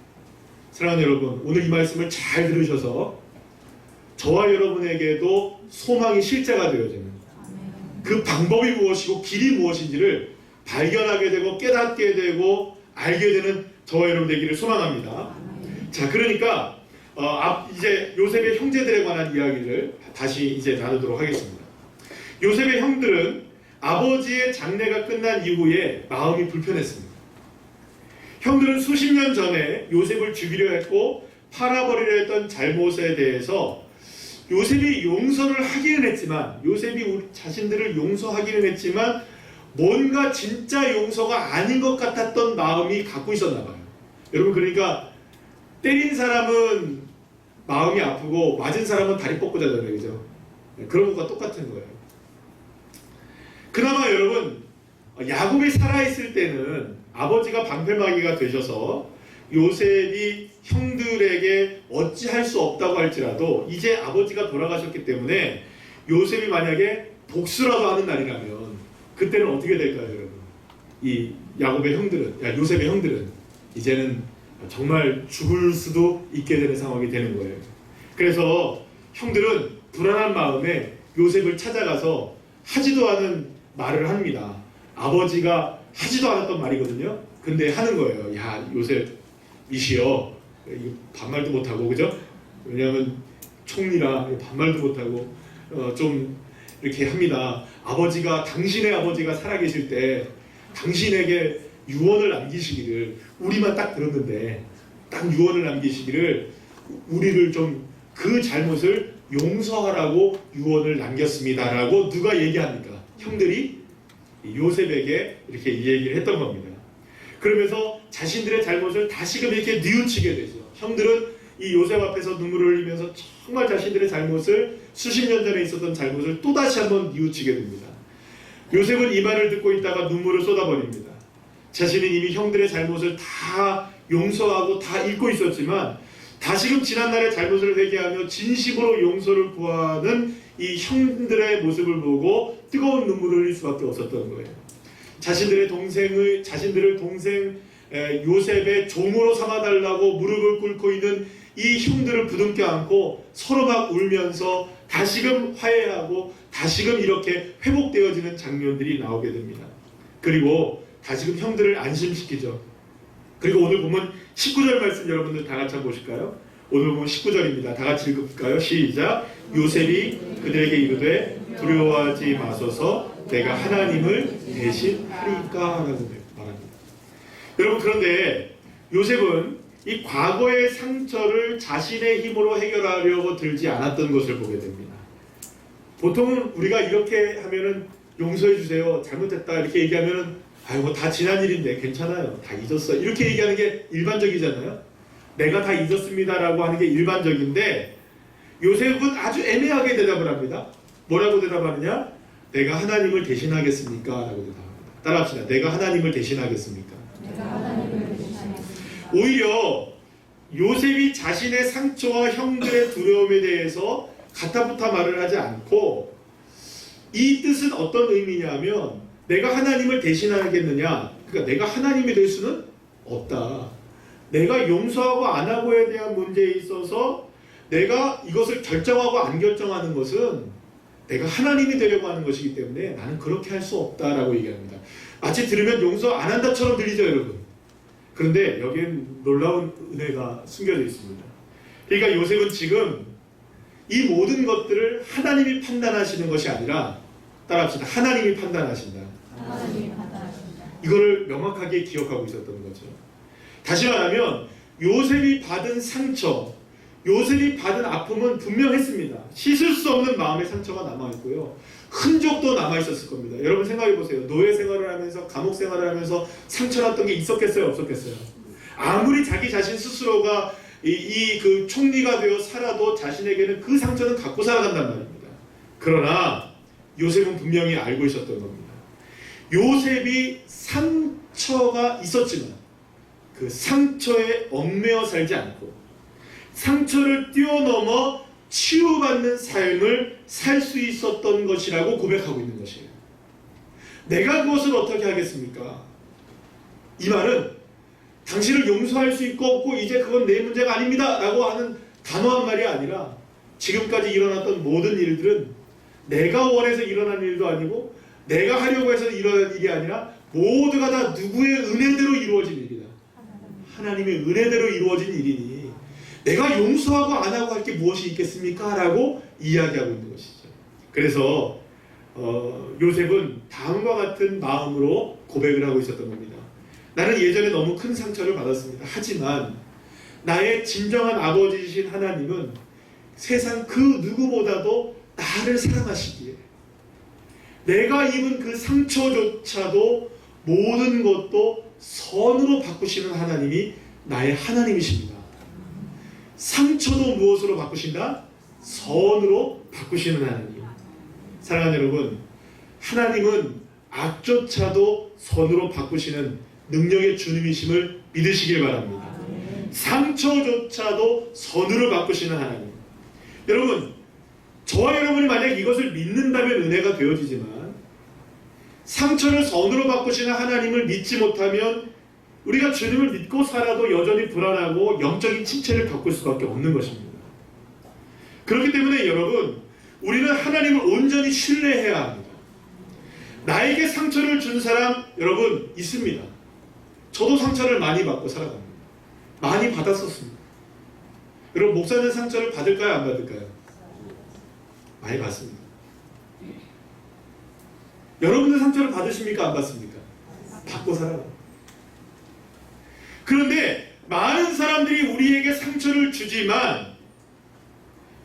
A: 사랑하는 여러분, 오늘 이 말씀을 잘 들으셔서 저와 여러분에게도 소망이 실제가 되어지는 그 방법이 무엇이고 길이 무엇인지를 발견하게 되고 깨닫게 되고 알게 되는 저와 여러분 되기를 소망합니다. 자, 그러니까 이제 요셉의 형제들에 관한 이야기를 다시 이제 나누도록 하겠습니다. 요셉의 형들은 아버지의 장례가 끝난 이후에 마음이 불편했습니다. 형들은 수십 년 전에 요셉을 죽이려 했고 팔아버리려 했던 잘못에 대해서 요셉이 용서를 하기는 했지만, 요셉이 우리 자신들을 용서하기는 했지만 뭔가 진짜 용서가 아닌 것 같았던 마음이 갖고 있었나 봐요. 여러분, 그러니까 때린 사람은 마음이 아프고 맞은 사람은 다리 뻗고 자잖아요, 그죠? 그런 것과 똑같은 거예요. 그나마 여러분, 야곱이 살아있을 때는 아버지가 방패막이가 되셔서 요셉이 형들에게 어찌할 수 없다고 할지라도 이제 아버지가 돌아가셨기 때문에 요셉이 만약에 복수라도 하는 날이라면 그때는 어떻게 될까요, 여러분? 이 야곱의 형들은, 요셉의 형들은 이제는 정말 죽을 수도 있게 되는 상황이 되는 거예요. 그래서 형들은 불안한 마음에 요셉을 찾아가서 하지도 않은 말을 합니다. 아버지가 하지도 않았던 말이거든요. 근데 하는 거예요. 야, 요셉이시여, 반말도 못하고, 그죠? 왜냐하면 총리라 반말도 못하고 좀 이렇게 합니다. 당신의 아버지가 살아계실 때 당신에게 유언을 남기시기를, 우리만 딱 들었는데 딱 유언을 남기시기를 우리를 좀 그 잘못을 용서하라고 유언을 남겼습니다라고 누가 얘기합니까? 형들이 요셉에게 이렇게 얘기를 했던 겁니다. 그러면서 자신들의 잘못을 다시금 이렇게 뉘우치게 되죠. 형들은 이 요셉 앞에서 눈물을 흘리면서 정말 자신들의 잘못을, 수십 년 전에 있었던 잘못을 또다시 한번 뉘우치게 됩니다. 요셉은 이 말을 듣고 있다가 눈물을 쏟아버립니다. 자신은 이미 형들의 잘못을 다 용서하고 다 잊고 있었지만 다시금 지난날의 잘못을 회개하며 진심으로 용서를 구하는 이 형들의 모습을 보고 뜨거운 눈물을 흘릴 수밖에 없었던 거예요. 자신들을 동생 요셉의 종으로 삼아달라고 무릎을 꿇고 있는 이 형들을 부둥켜 안고 서로 막 울면서 다시금 화해하고 다시금 이렇게 회복되어지는 장면들이 나오게 됩니다. 그리고 다시금 형들을 안심시키죠. 그리고 오늘 보면 19절 말씀 여러분들 다 같이 한번 보실까요? 오늘 보면 19절입니다. 다 같이 읽을까요? 시작! 요셉이 그들에게 이르되 두려워하지 마소서, 내가 하나님을 대신하리까 라고 말합니다. 여러분, 그런데 요셉은 이 과거의 상처를 자신의 힘으로 해결하려고 들지 않았던 것을 보게 됩니다. 보통은 우리가 이렇게 하면은 용서해 주세요, 잘못했다 이렇게 얘기하면은 뭐 다 지난 일인데 괜찮아요, 다 잊었어, 이렇게 얘기하는 게 일반적이잖아요. 내가 다 잊었습니다라고 하는 게 일반적인데 요셉은 아주 애매하게 대답을 합니다. 뭐라고 대답하느냐? 내가 하나님을 대신하겠습니까? 라고 대답합니다. 따라합시다. 내가 하나님을 대신하겠습니까?
B: 내가 하나님을 대신하겠습니까?
A: 오히려 요셉이 자신의 상처와 형들의 두려움에 대해서 가타부타 말을 하지 않고, 이 뜻은 어떤 의미냐면 내가 하나님을 대신하겠느냐, 그러니까 내가 하나님이 될 수는 없다. 내가 용서하고 안 하고에 대한 문제에 있어서 내가 이것을 결정하고 안 결정하는 것은 내가 하나님이 되려고 하는 것이기 때문에 나는 그렇게 할 수 없다라고 얘기합니다. 마치 들으면 용서 안 한다처럼 들리죠, 여러분. 그런데 여기엔 놀라운 은혜가 숨겨져 있습니다. 그러니까 요셉은 지금 이 모든 것들을 하나님이 판단하시는 것이 아니라, 따라합시다. 하나님이 판단하신다.
B: 하나님이 판단하신다.
A: 이거를 명확하게 기억하고 있었던 거죠. 다시 말하면 요셉이 받은 상처, 요셉이 받은 아픔은 분명했습니다. 씻을 수 없는 마음의 상처가 남아있고요, 흔적도 남아있었을 겁니다. 여러분 생각해보세요. 노예 생활을 하면서, 감옥 생활을 하면서 상처났던 게 있었겠어요, 없었겠어요? 아무리 자기 자신 스스로가 그 총리가 되어 살아도 자신에게는 그 상처는 갖고 살아간단 말입니다. 그러나 요셉은 분명히 알고 있었던 겁니다. 요셉이 상처가 있었지만 그 상처에 얽매여 살지 않고 상처를 뛰어넘어 치유받는 삶을 살 수 있었던 것이라고 고백하고 있는 것이에요. 내가 그것을 어떻게 하겠습니까? 이 말은 당신을 용서할 수 있고 없고 이제 그건 내 문제가 아닙니다 라고 하는 단호한 말이 아니라, 지금까지 일어났던 모든 일들은 내가 원해서 일어난 일도 아니고 내가 하려고 해서 일어난 일이 아니라 모두가 다 누구의 은혜대로 이루어진 일이다. 하나님의 은혜대로 이루어진 일이니 내가 용서하고 안 하고 할 게 무엇이 있겠습니까? 라고 이야기하고 있는 것이죠. 그래서 요셉은 다음과 같은 마음으로 고백을 하고 있었던 겁니다. 나는 예전에 너무 큰 상처를 받았습니다. 하지만 나의 진정한 아버지이신 하나님은 세상 그 누구보다도 나를 사랑하시기에 내가 입은 그 상처조차도 모든 것도 선으로 바꾸시는 하나님이 나의 하나님이십니다. 상처도 무엇으로 바꾸신다? 선으로 바꾸시는 하나님. 사랑하는 여러분, 하나님은 악조차도 선으로 바꾸시는 능력의 주님이심을 믿으시길 바랍니다. 상처조차도 선으로 바꾸시는 하나님. 여러분, 저와 여러분이 만약 이것을 믿는다면 은혜가 되어지지만 상처를 선으로 바꾸시는 하나님을 믿지 못하면 우리가 주님을 믿고 살아도 여전히 불안하고 영적인 침체를 겪을 수밖에 없는 것입니다. 그렇기 때문에 여러분, 우리는 하나님을 온전히 신뢰해야 합니다. 나에게 상처를 준 사람 여러분 있습니다. 저도 상처를 많이 받고 살아갑니다. 많이 받았었습니다. 여러분, 목사는 상처를 받을까요? 안 받을까요? 많이 받습니다. 여러분들 상처를 받으십니까? 안 받습니까? 받고 살아갑니다. 그런데 많은 사람들이 우리에게 상처를 주지만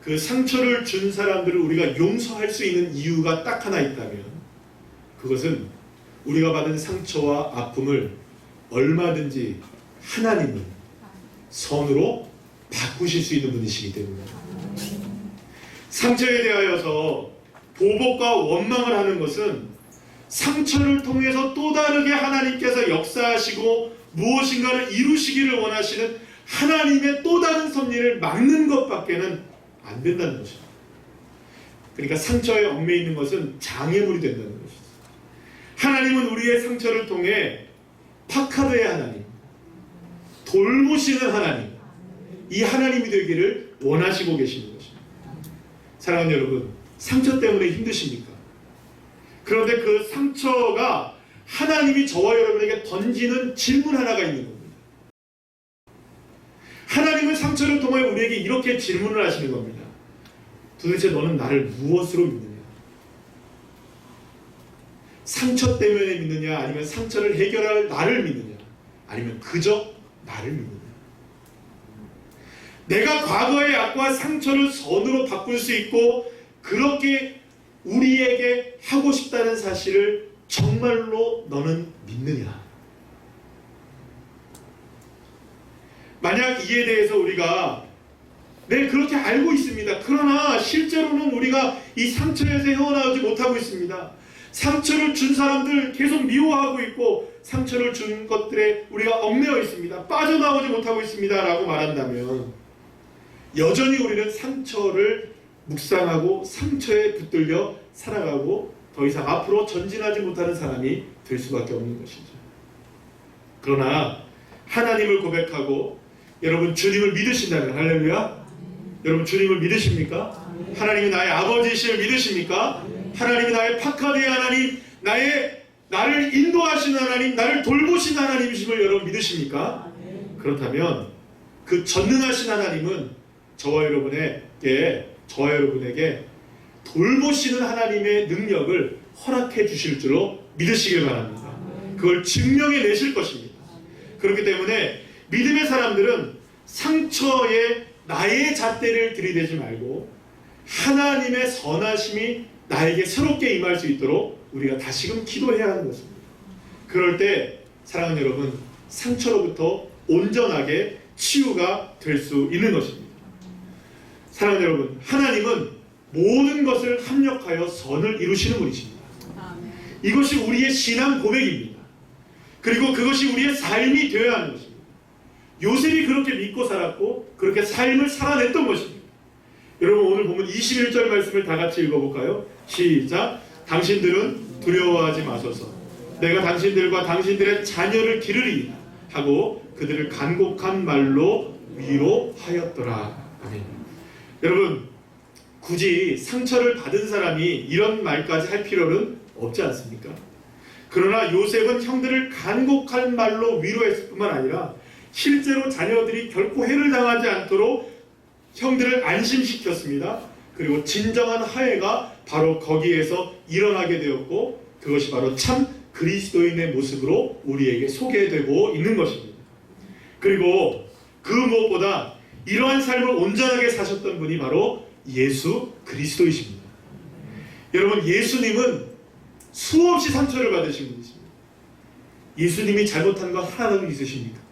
A: 그 상처를 준 사람들을 우리가 용서할 수 있는 이유가 딱 하나 있다면 그것은 우리가 받은 상처와 아픔을 얼마든지 하나님은 선으로 바꾸실 수 있는 분이시기 때문입니다. 상처에 대하여서 보복과 원망을 하는 것은 상처를 통해서 또 다르게 하나님께서 역사하시고 무엇인가를 이루시기를 원하시는 하나님의 또 다른 섭리를 막는 것밖에는 안 된다는 것입니다. 그러니까 상처에 얽매 있는 것은 장애물이 된다는 것이죠. 하나님은 우리의 상처를 통해 파카드의 하나님, 돌보시는 하나님, 이 하나님이 되기를 원하시고 계시는 것입니다. 사랑하는 여러분, 상처 때문에 힘드십니까? 그런데 그 상처가 하나님이 저와 여러분에게 던지는 질문 하나가 있는 겁니다. 하나님은 상처를 통해 우리에게 이렇게 질문을 하시는 겁니다. 도대체 너는 나를 무엇으로 믿느냐? 상처 때문에 믿느냐? 아니면 상처를 해결할 나를 믿느냐? 아니면 그저 나를 믿느냐? 내가 과거의 악과 상처를 선으로 바꿀 수 있고 그렇게 우리에게 하고 싶다는 사실을 정말로 너는 믿느냐? 만약 이에 대해서 우리가 네, 그렇게 알고 있습니다. 그러나 실제로는 우리가 이 상처에서 헤어나오지 못하고 있습니다. 상처를 준 사람들 계속 미워하고 있고 상처를 준 것들에 우리가 얽매여 있습니다. 빠져나오지 못하고 있습니다. 라고 말한다면 여전히 우리는 상처를 묵상하고 상처에 붙들려 살아가고 더 이상 앞으로 전진하지 못하는 사람이 될 수밖에 없는 것이죠. 그러나 하나님을 고백하고 여러분 주님을 믿으신다면 할렐루야? 여러분 주님을 믿으십니까? 하나님이 나의 아버지이심을 믿으십니까? 하나님이 나의 파카드의 하나님, 나를 인도하시는 하나님, 나를 돌보시는 하나님이심을 여러분 믿으십니까? 그렇다면 그 전능하신 하나님은 저와 여러분에게 돌보시는 하나님의 능력을 허락해 주실 줄로 믿으시길 바랍니다. 그걸 증명해 내실 것입니다. 그렇기 때문에 믿음의 사람들은 상처에 나의 잣대를 들이대지 말고 하나님의 선하심이 나에게 새롭게 임할 수 있도록 우리가 다시금 기도해야 하는 것입니다. 그럴 때 사랑하는 여러분, 상처로부터 온전하게 치유가 될 수 있는 것입니다. 사랑하는 여러분, 하나님은 모든 것을 합력하여 선을 이루시는 분이십니다. 이것이 우리의 신앙 고백입니다. 그리고 그것이 우리의 삶이 되어야 하는 것입니다. 요셉이 그렇게 믿고 살았고 그렇게 삶을 살아냈던 것입니다. 여러분 오늘 보면 21절 말씀을 다 같이 읽어볼까요? 시작! 당신들은 두려워하지 마소서. 내가 당신들과 당신들의 자녀를 기르리이다 하고 그들을 간곡한 말로 위로하였더라. 아멘. 여러분 굳이 상처를 받은 사람이 이런 말까지 할 필요는 없지 않습니까? 그러나 요셉은 형들을 간곡한 말로 위로했을 뿐만 아니라 실제로 자녀들이 결코 해를 당하지 않도록 형들을 안심시켰습니다. 그리고 진정한 화해가 바로 거기에서 일어나게 되었고, 그것이 바로 참 그리스도인의 모습으로 우리에게 소개되고 있는 것입니다. 그리고 그 무엇보다 이러한 삶을 온전하게 사셨던 분이 바로 예수 그리스도이십니다. 여러분, 예수님은 수없이 상처를 받으신 분이십니다. 예수님이 잘못한 거 하나도 있으십니까?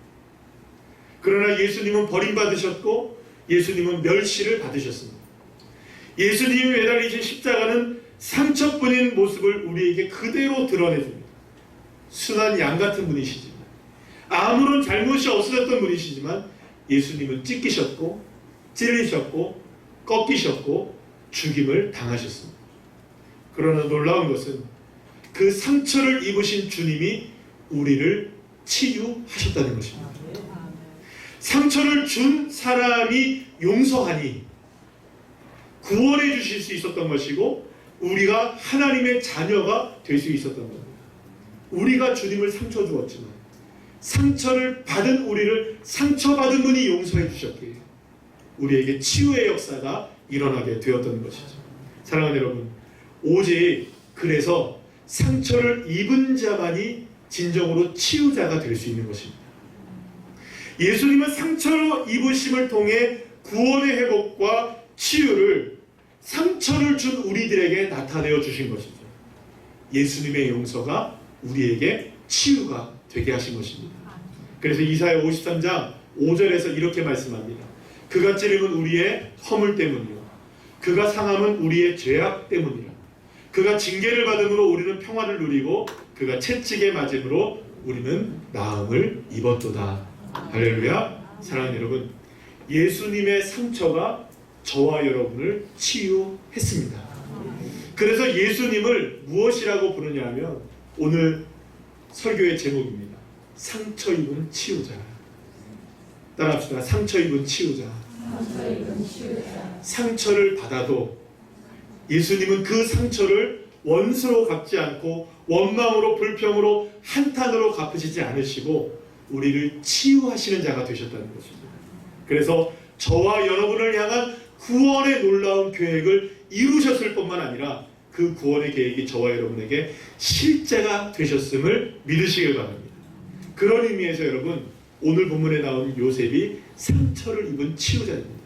A: 그러나 예수님은 버림받으셨고 예수님은 멸시를 받으셨습니다. 예수님이 매달리신 십자가는 상처뿐인 모습을 우리에게 그대로 드러내줍니다. 순한 양 같은 분이시지만, 아무런 잘못이 없으셨던 분이시지만 예수님은 찢기셨고 찔리셨고 꺾이셨고 죽임을 당하셨습니다. 그러나 놀라운 것은 그 상처를 입으신 주님이 우리를 치유하셨다는 것입니다. 상처를 준 사람이 용서하니 구원해 주실 수 있었던 것이고, 우리가 하나님의 자녀가 될 수 있었던 겁니다. 우리가 주님을 상처 주었지만 상처를 받은 우리를 상처받은 분이 용서해 주셨기에 우리에게 치유의 역사가 일어나게 되었던 것이죠. 사랑하는 여러분, 오직 그래서 상처를 입은 자만이 진정으로 치유자가 될 수 있는 것입니다. 예수님은 상처로 입으심을 통해 구원의 회복과 치유를 상처를 준 우리들에게 나타내어 주신 것이죠. 예수님의 용서가 우리에게 치유가 되게 하신 것입니다. 그래서 이사야 53장 5절에서 이렇게 말씀합니다. 그가 찌림은 우리의 허물 때문이요 그가 상함은 우리의 죄악 때문이라. 그가 징계를 받음으로 우리는 평화를 누리고 그가 채찍에 맞음으로 우리는 나음을 입었도다. 할렐루야. 사랑하는 여러분, 예수님의 상처가 저와 여러분을 치유했습니다. 그래서 예수님을 무엇이라고 부르냐 하면 오늘 설교의 제목입니다. 상처 입은 치유자. 따라합시다. 상처 입은 치유자. 상처를 받아도 예수님은 그 상처를 원수로 갚지 않고 원망으로 불평으로 한탄으로 갚으시지 않으시고 우리를 치유하시는 자가 되셨다는 것입니다. 그래서 저와 여러분을 향한 구원의 놀라운 계획을 이루셨을 뿐만 아니라 그 구원의 계획이 저와 여러분에게 실제가 되셨음을 믿으시길 바랍니다. 그런 의미에서 여러분, 오늘 본문에 나온 요셉이 상처를 입은 치유자입니다.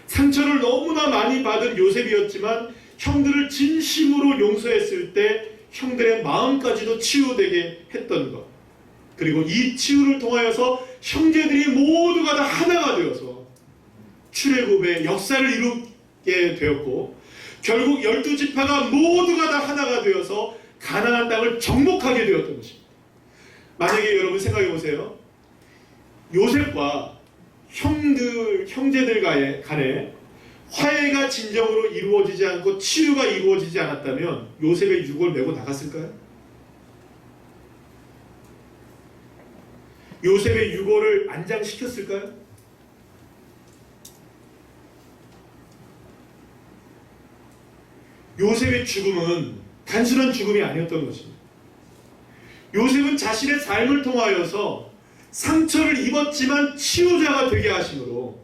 A: 상처를 너무나 많이 받은 요셉이었지만 형들을 진심으로 용서했을 때 형들의 마음까지도 치유되게 했던 것, 그리고 이 치유를 통하여서 형제들이 모두가 다 하나가 되어서 출애굽의 역사를 이루게 되었고, 결국 12지파가 모두가 다 하나가 되어서 가나안 땅을 정복하게 되었던 것입니다. 만약에 여러분 생각해 보세요. 요셉과 형제들 간에 화해가 진정으로 이루어지지 않고 치유가 이루어지지 않았다면 요셉의 유골 메고 나갔을까요? 요셉의 유골을 안장시켰을까요? 요셉의 죽음은 단순한 죽음이 아니었던 것입니다. 요셉은 자신의 삶을 통하여서 상처를 입었지만 치유자가 되게 하심으로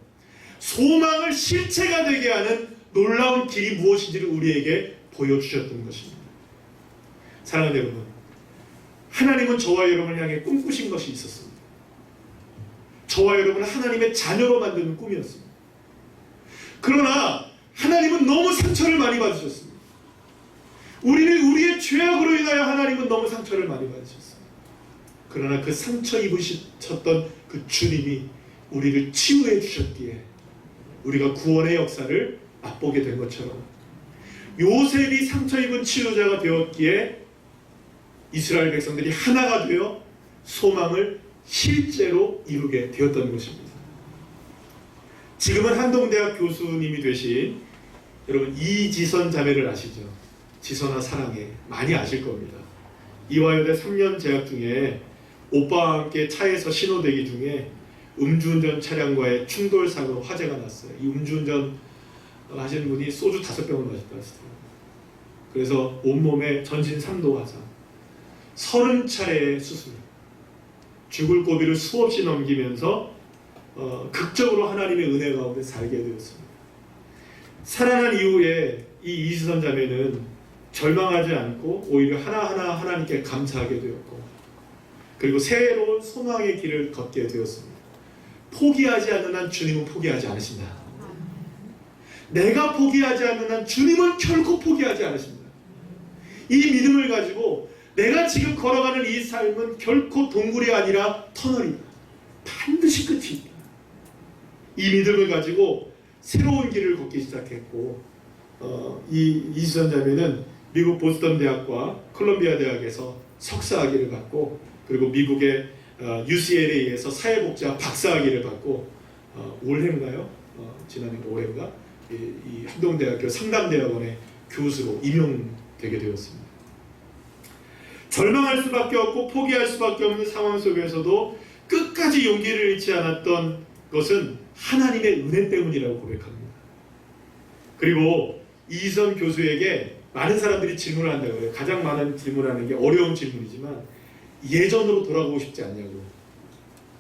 A: 소망을 실체가 되게 하는 놀라운 길이 무엇인지를 우리에게 보여주셨던 것입니다. 사랑하는 여러분, 하나님은 저와 여러분을 향해 꿈꾸신 것이 있었습니다. 저와 여러분을 하나님의 자녀로 만드는 꿈이었습니다. 그러나 하나님은 너무 상처를 많이 받으셨습니다. 우리는 우리의 죄악으로 인하여 하나님은 너무 상처를 많이 받으셨습니다. 그러나 그 상처 입으셨던 그 주님이 우리를 치유해 주셨기에 우리가 구원의 역사를 맛보게 된 것처럼 요셉이 상처 입은 치유자가 되었기에 이스라엘 백성들이 하나가 되어 소망을 실제로 이루게 되었던 것입니다. 지금은 한동대학 교수님이 되신 여러분 이지선 자매를 아시죠? 지선아 사랑해, 많이 아실 겁니다. 이화여대 3년 재학 중에 오빠와 함께 차에서 신호대기 중에 음주운전 차량과의 충돌 사고로 화재가 났어요. 이 음주운전 하시는 분이 소주 5병을 마셨다 하시더라고요. 그래서 온몸에 전신 3도 화상, 30차례의 수술, 죽을 고비를 수없이 넘기면서 극적으로 하나님의 은혜 가운데 살게 되었습니다. 살아난 이후에 이 이시선 자매는 절망하지 않고 오히려 하나하나 하나님께 감사하게 되었고, 그리고 새로운 소망의 길을 걷게 되었습니다. 포기하지 않는 한 주님은 포기하지 않으신다. 내가 포기하지 않는 한 주님은 결코 포기하지 않으신다. 이 믿음을 가지고 내가 지금 걸어가는 이 삶은 결코 동굴이 아니라 터널이다. 반드시 끝이 있다. 이 믿음을 가지고 새로운 길을 걷기 시작했고, 이 이시선 자매는 미국 보스턴 대학과 콜롬비아 대학에서 석사학위를 받고, 그리고 미국의 UCLA에서 사회복지학 박사학위를 받고, 올해인가요? 지난해 올해인가? 이 한동대학교 상담대학원의 교수로 임용되게 되었습니다. 절망할 수밖에 없고 포기할 수밖에 없는 상황 속에서도 끝까지 용기를 잃지 않았던 것은 하나님의 은혜 때문이라고 고백합니다. 그리고 이선 교수에게 많은 사람들이 질문을 한다고 해요. 가장 많은 질문하는 게 어려운 질문이지만, 예전으로 돌아가고 싶지 않냐고.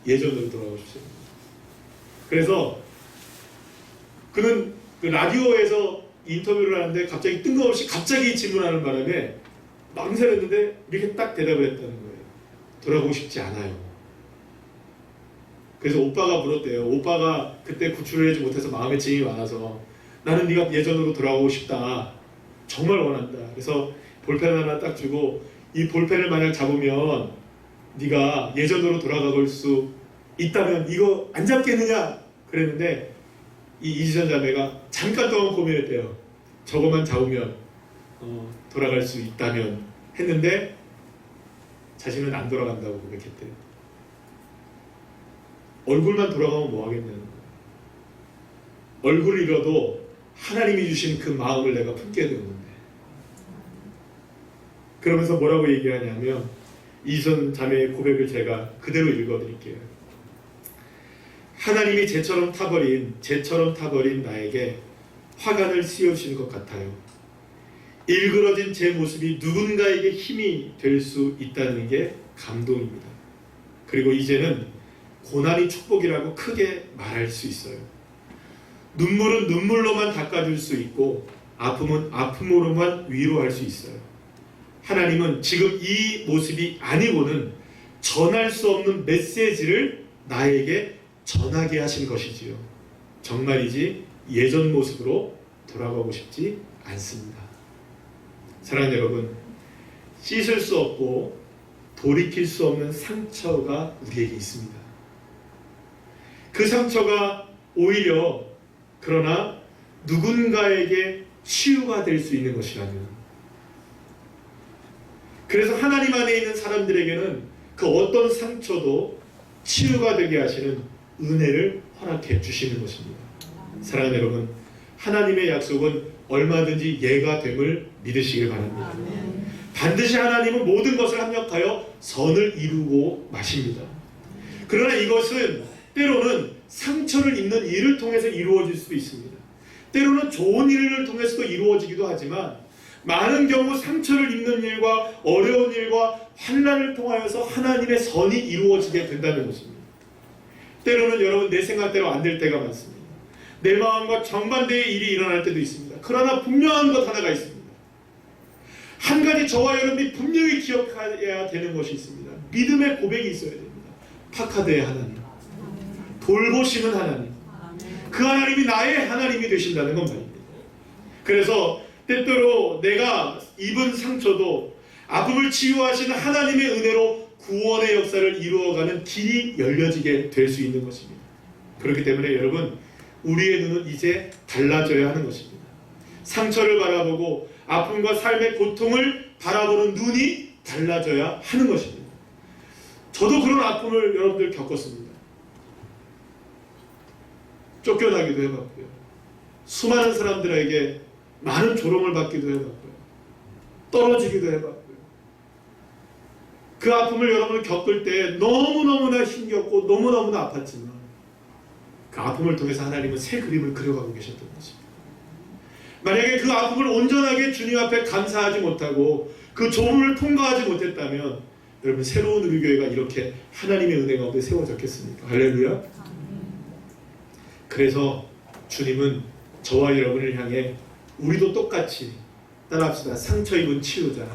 A: 예전으로 돌아가고 싶지 않냐고. 그래서 그는 그 라디오에서 인터뷰를 하는데 갑자기 뜬금없이 질문하는 바람에 망설였는데 이렇게 딱 대답을 했다는 거예요. 돌아가고 싶지 않아요. 그래서 오빠가 물었대요. 오빠가 그때 구출을 하지 못해서 마음에 짐이 많아서 나는 네가 예전으로 돌아가고 싶다. 정말 원한다. 그래서 볼펜 하나 딱 주고, 이 볼펜을 만약 잡으면 네가 예전으로 돌아갈 수 있다면 이거 안 잡겠느냐? 그랬는데 이 이시선 자매가 잠깐 동안 고민했대요. 저거만 잡으면 돌아갈 수 있다면 했는데 자신은 안 돌아간다고 고백했대요. 얼굴만 돌아가면 뭐 하겠냐는 거예요. 얼굴을 잃어도 하나님이 주신 그 마음을 내가 품게 되었는데, 그러면서 뭐라고 얘기하냐면, 이선 자매의 고백을 제가 그대로 읽어드릴게요. 하나님이 재처럼 타버린 나에게 화관을 씌워주신 것 같아요. 일그러진 제 모습이 누군가에게 힘이 될 수 있다는 게 감동입니다. 그리고 이제는 고난이 축복이라고 크게 말할 수 있어요. 눈물은 눈물로만 닦아줄 수 있고, 아픔은 아픔으로만 위로할 수 있어요. 하나님은 지금 이 모습이 아니고는 전할 수 없는 메시지를 나에게 전하게 하신 것이지요. 정말이지 예전 모습으로 돌아가고 싶지 않습니다. 사랑하는 여러분, 씻을 수 없고 돌이킬 수 없는 상처가 우리에게 있습니다. 그 상처가 오히려 그러나 누군가에게 치유가 될 수 있는 것이라면, 그래서 하나님 안에 있는 사람들에게는 그 어떤 상처도 치유가 되게 하시는 은혜를 허락해 주시는 것입니다. 사랑하는 여러분, 하나님의 약속은 얼마든지 예가 됨을 믿으시길 바랍니다. 반드시 하나님은 모든 것을 합력하여 선을 이루고 마십니다. 그러나 이것은 때로는 상처를 입는 일을 통해서 이루어질 수도 있습니다. 때로는 좋은 일을 통해서도 이루어지기도 하지만, 많은 경우 상처를 입는 일과 어려운 일과 환난을 통하여서 하나님의 선이 이루어지게 된다는 것입니다. 때로는 여러분, 내 생각대로 안 될 때가 많습니다. 내 마음과 정반대의 일이 일어날 때도 있습니다. 그러나 분명한 것 하나가 있습니다. 한 가지 저와 여러분이 분명히 기억해야 되는 것이 있습니다. 믿음의 고백이 있어야 됩니다. 파카드의 하나님, 돌보시는 하나님, 그 하나님이 나의 하나님이 되신다는 건 말입니다. 그래서 때때로 내가 입은 상처도 아픔을 치유하시는 하나님의 은혜로 구원의 역사를 이루어가는 길이 열려지게 될 수 있는 것입니다. 그렇기 때문에 여러분, 우리의 눈은 이제 달라져야 하는 것입니다. 상처를 바라보고 아픔과 삶의 고통을 바라보는 눈이 달라져야 하는 것입니다. 저도 그런 아픔을 여러분들 겪었습니다. 쫓겨나기도 해봤고요. 수많은 사람들에게 많은 조롱을 받기도 해봤고요. 떨어지기도 해봤고요. 그 아픔을 여러분을 겪을 때 너무너무나 힘겹고 너무너무나 아팠지만, 그 아픔을 통해서 하나님은 새 그림을 그려가고 계셨던 것입니다. 만약에 그 아픔을 온전하게 주님 앞에 감사하지 못하고 그 조문을 통과하지 못했다면 여러분 새로운 우리 교회가 이렇게 하나님의 은혜 가운데 세워졌겠습니까? 할렐루야. 그래서 주님은 저와 여러분을 향해 우리도 똑같이 따라합시다. 상처 입은 치유자,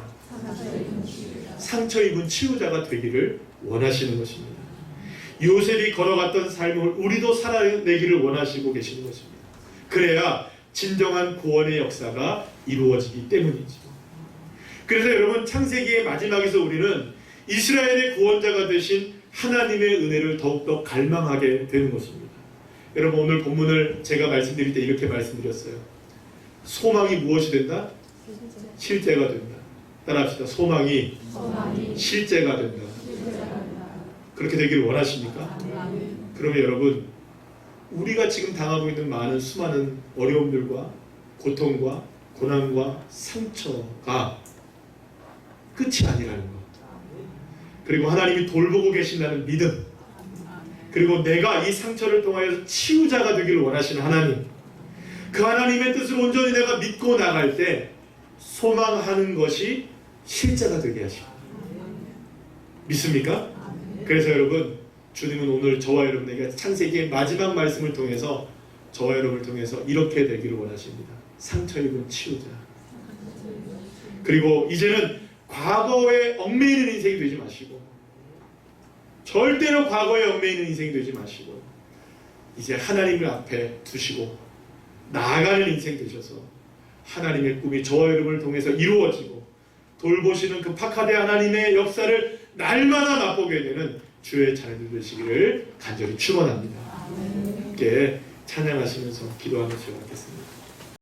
A: 상처 입은 치유자가 되기를 원하시는 것입니다. 요셉이 걸어갔던 삶을 우리도 살아내기를 원하시고 계시는 것입니다. 그래야 진정한 구원의 역사가 이루어지기 때문이죠. 그래서 여러분 창세기의 마지막에서 우리는 이스라엘의 구원자가 되신 하나님의 은혜를 더욱더 갈망하게 되는 것입니다. 여러분 오늘 본문을 제가 말씀드릴 때 이렇게 말씀드렸어요. 소망이 무엇이 된다? 실제가 된다. 따라합시다. 소망이 실제가 된다. 그렇게 되기를 원하십니까? 그러면 여러분 우리가 지금 당하고 있는 많은 수많은 어려움들과 고통과 고난과 상처가 끝이 아니라는 것, 그리고 하나님이 돌보고 계신다는 믿음, 그리고 내가 이 상처를 통하여 치유자가 되기를 원하시는 하나님, 그 하나님의 뜻을 온전히 내가 믿고 나갈 때 소망하는 것이 실제가 되게 하시고, 믿습니까? 그래서 여러분 주님은 오늘 저와 여러분에게 창세기의 마지막 말씀을 통해서 저와 여러분을 통해서 이렇게 되기를 원하십니다. 상처 입은 치유자. 그리고 이제는 과거에 얽매이는 인생이 되지 마시고, 절대로 과거에 얽매이는 인생이 되지 마시고, 이제 하나님을 앞에 두시고 나아가는 인생 되셔서 하나님의 꿈이 저와 여러분을 통해서 이루어지고 돌보시는 그 파카데 하나님의 역사를 날마다 맛보게 되는 주의 자녀들 되시기를 간절히 축원합니다. 함께 찬양하시면서 기도하며 시작하겠습니다.